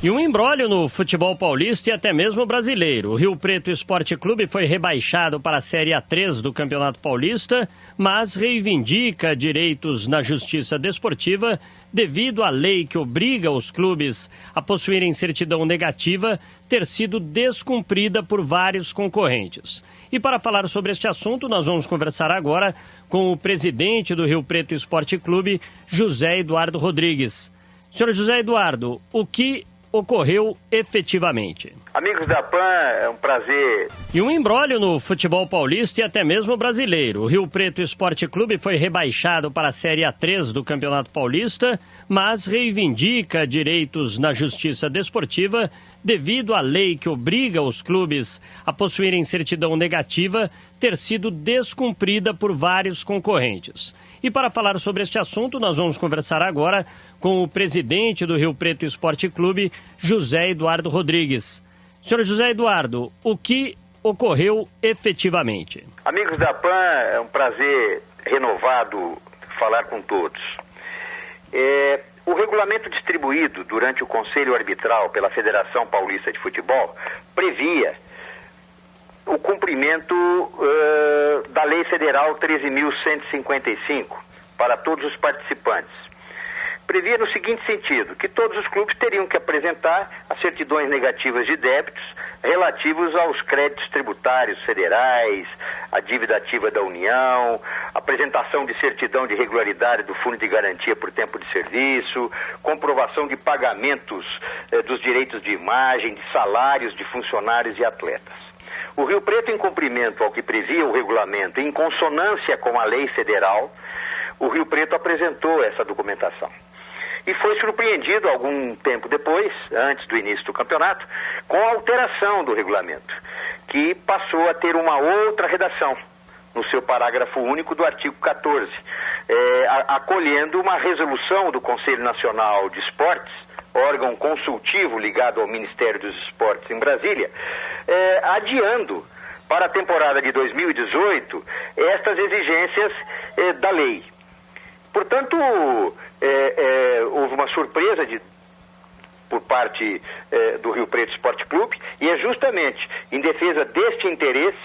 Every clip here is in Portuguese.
E um imbróglio no futebol paulista e até mesmo brasileiro. O Rio Preto Esporte Clube foi rebaixado para a Série A3 do Campeonato Paulista, mas reivindica direitos na Justiça Desportiva devido à lei que obriga os clubes a possuírem certidão negativa ter sido descumprida por vários concorrentes. E para falar sobre este assunto, nós vamos conversar agora com o presidente do Rio Preto Esporte Clube, José Eduardo Rodrigues. Senhor José Eduardo, o que ocorreu efetivamente? Amigos da PAN, é um prazer. E um imbróglio no futebol paulista e até mesmo brasileiro. O Rio Preto Esporte Clube foi rebaixado para a Série A3 do Campeonato Paulista, mas reivindica direitos na Justiça Desportiva devido à lei que obriga os clubes a possuírem certidão negativa ter sido descumprida por vários concorrentes. E para falar sobre este assunto, nós vamos conversar agora com o presidente do Rio Preto Esporte Clube, José Eduardo Rodrigues. Senhor José Eduardo, o que ocorreu efetivamente? Amigos da PAN, é um prazer renovado falar com todos. O regulamento distribuído durante o Conselho Arbitral pela Federação Paulista de Futebol previa o cumprimento da Lei Federal 13.155 para todos os participantes. Previa no seguinte sentido, que todos os clubes teriam que apresentar as certidões negativas de débitos relativos aos créditos tributários federais, a dívida ativa da União, apresentação de certidão de regularidade do Fundo de Garantia por Tempo de Serviço, comprovação de pagamentos dos direitos de imagem, de salários de funcionários e atletas. O Rio Preto, em cumprimento ao que previa o regulamento, em consonância com a lei federal, o Rio Preto apresentou essa documentação. E foi surpreendido algum tempo depois, antes do início do campeonato, com a alteração do regulamento, que passou a ter uma outra redação no seu parágrafo único do artigo 14, acolhendo uma resolução do Conselho Nacional de Esportes, órgão consultivo ligado ao Ministério dos Esportes em Brasília, adiando para a temporada de 2018 estas exigências da lei. Portanto, houve uma surpresa por parte do Rio Preto Esporte Clube, e é justamente em defesa deste interesse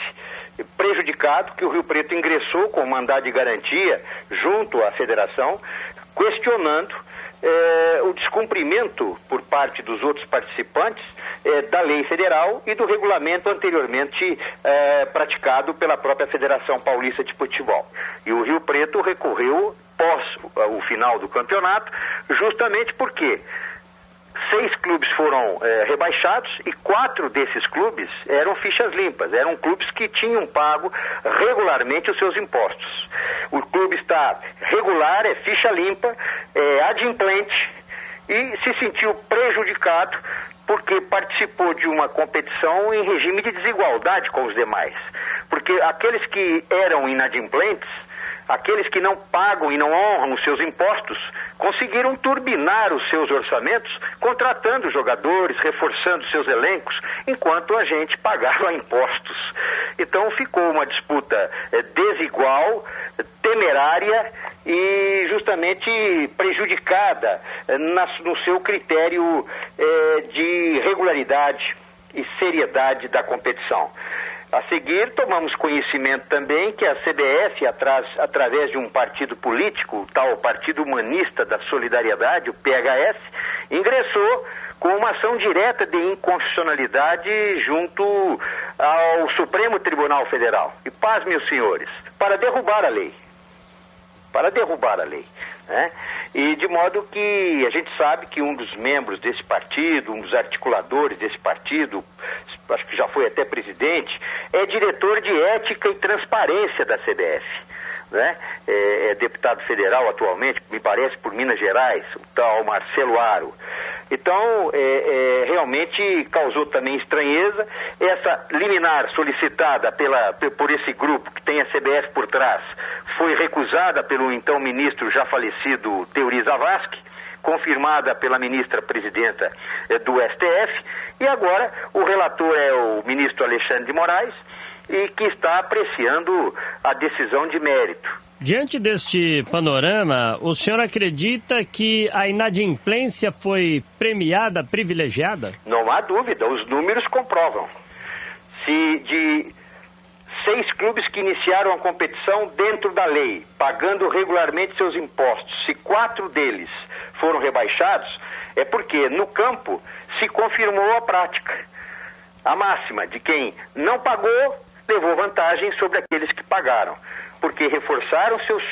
prejudicado que o Rio Preto ingressou com mandado de garantia junto à federação, questionando o descumprimento por parte dos outros participantes da lei federal e do regulamento anteriormente praticado pela própria Federação Paulista de Futebol. E o Rio Preto recorreu após o final do campeonato, justamente porque 6 clubes foram rebaixados e 4 desses clubes eram fichas limpas, eram clubes que tinham pago regularmente os seus impostos. O clube está regular, é ficha limpa, é adimplente e se sentiu prejudicado porque participou de uma competição em regime de desigualdade com os demais. Porque aqueles que eram inadimplentes, aqueles que não pagam e não honram os seus impostos, conseguiram turbinar os seus orçamentos, contratando jogadores, reforçando seus elencos, enquanto a gente pagava impostos. Então ficou uma disputa desigual, temerária e justamente prejudicada no seu critério de regularidade e seriedade da competição. A seguir, tomamos conhecimento também que a CBF, através de um partido político, o tal Partido Humanista da Solidariedade, o PHS, ingressou com uma ação direta de inconstitucionalidade junto ao Supremo Tribunal Federal. E paz, meus senhores, para derrubar a lei. Né? E de modo que a gente sabe que um dos membros desse partido, um dos articuladores desse partido, acho que já foi até presidente, é diretor de ética e transparência da CBF. Né? É deputado federal atualmente, me parece, por Minas Gerais, o tal Marcelo Aro. Então, realmente causou também estranheza. Essa liminar solicitada por esse grupo, que tem a CBF por trás, foi recusada pelo então ministro já falecido Teori Zavascki, confirmada pela ministra presidenta do STF, e agora o relator é o ministro Alexandre de Moraes, e que está apreciando a decisão de mérito. Diante deste panorama, o senhor acredita que a inadimplência foi premiada, privilegiada? Não há dúvida, os números comprovam. Se de 6 clubes que iniciaram a competição dentro da lei, pagando regularmente seus impostos, se 4 deles foram rebaixados, é porque no campo se confirmou a prática. A máxima de quem não pagou levou vantagem sobre aqueles que pagaram, porque reforçaram seus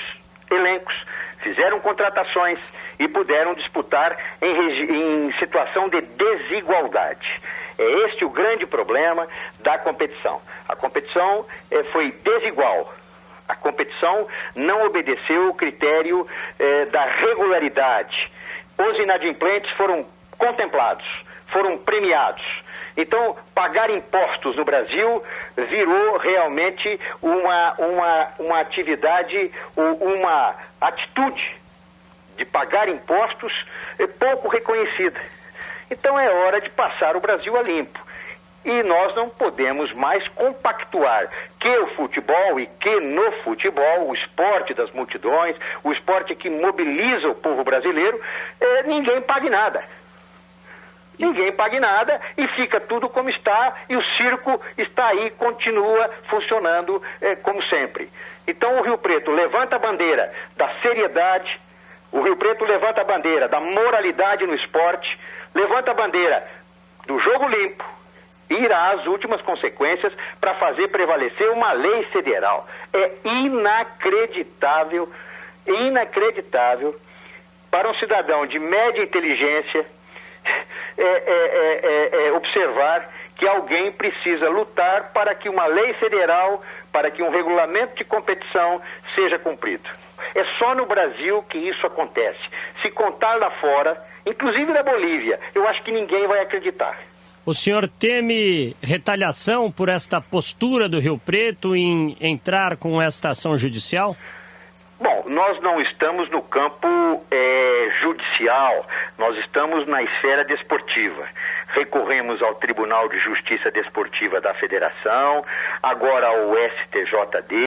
elencos, fizeram contratações e puderam disputar em situação de desigualdade. É este o grande problema da competição. A competição foi desigual. A competição não obedeceu o critério da regularidade. Os inadimplentes foram contemplados, foram premiados. Então, pagar impostos no Brasil virou realmente uma atividade, uma atitude de pagar impostos pouco reconhecida. Então é hora de passar o Brasil a limpo. E nós não podemos mais compactuar que o futebol e que no futebol, o esporte das multidões, o esporte que mobiliza o povo brasileiro, ninguém pague nada. Ninguém pague nada e fica tudo como está e o circo está aí, continua funcionando como sempre. Então o Rio Preto levanta a bandeira da seriedade, o Rio Preto levanta a bandeira da moralidade no esporte, levanta a bandeira do jogo limpo e irá às últimas consequências para fazer prevalecer uma lei federal. É inacreditável para um cidadão de média inteligência observar que alguém precisa lutar para que uma lei federal, para que um regulamento de competição seja cumprido. É só no Brasil que isso acontece. Se contar lá fora, inclusive na Bolívia, eu acho que ninguém vai acreditar. O senhor teme retaliação por esta postura do Rio Preto em entrar com esta ação judicial? Bom, nós não estamos no campo judicial, nós estamos na esfera desportiva. Recorremos ao Tribunal de Justiça Desportiva da Federação, agora ao STJD,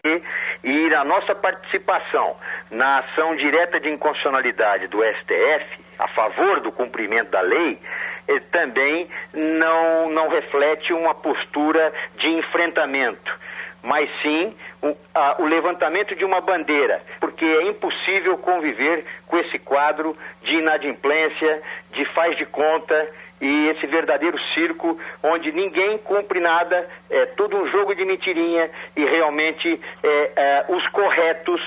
e na nossa participação na ação direta de inconstitucionalidade do STF, a favor do cumprimento da lei, também não reflete uma postura de enfrentamento, mas sim o levantamento de uma bandeira, porque é impossível conviver com esse quadro de inadimplência, de faz de conta e esse verdadeiro circo onde ninguém cumpre nada, é tudo um jogo de mentirinha e realmente os corretos,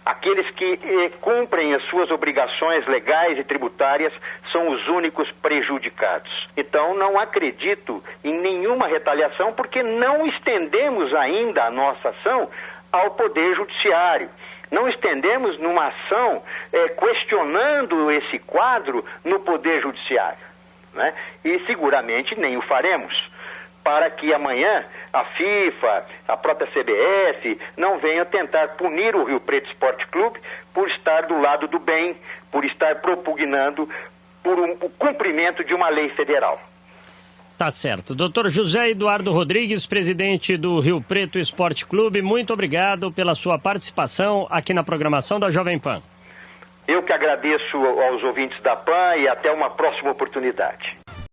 aqueles que cumprem as suas obrigações legais e tributárias, são os únicos prejudicados. Então, não acredito em nenhuma retaliação, porque não estendemos ainda a nossa ação ao Poder Judiciário. Não estendemos numa ação questionando esse quadro no Poder Judiciário, né? E seguramente nem o faremos, para que amanhã a FIFA, a própria CBF, não venham tentar punir o Rio Preto Esporte Clube por estar do lado do bem, por estar propugnando por o cumprimento de uma lei federal. Tá certo. Dr. José Eduardo Rodrigues, presidente do Rio Preto Esporte Clube, muito obrigado pela sua participação aqui na programação da Jovem Pan. Eu que agradeço aos ouvintes da PAN e até uma próxima oportunidade.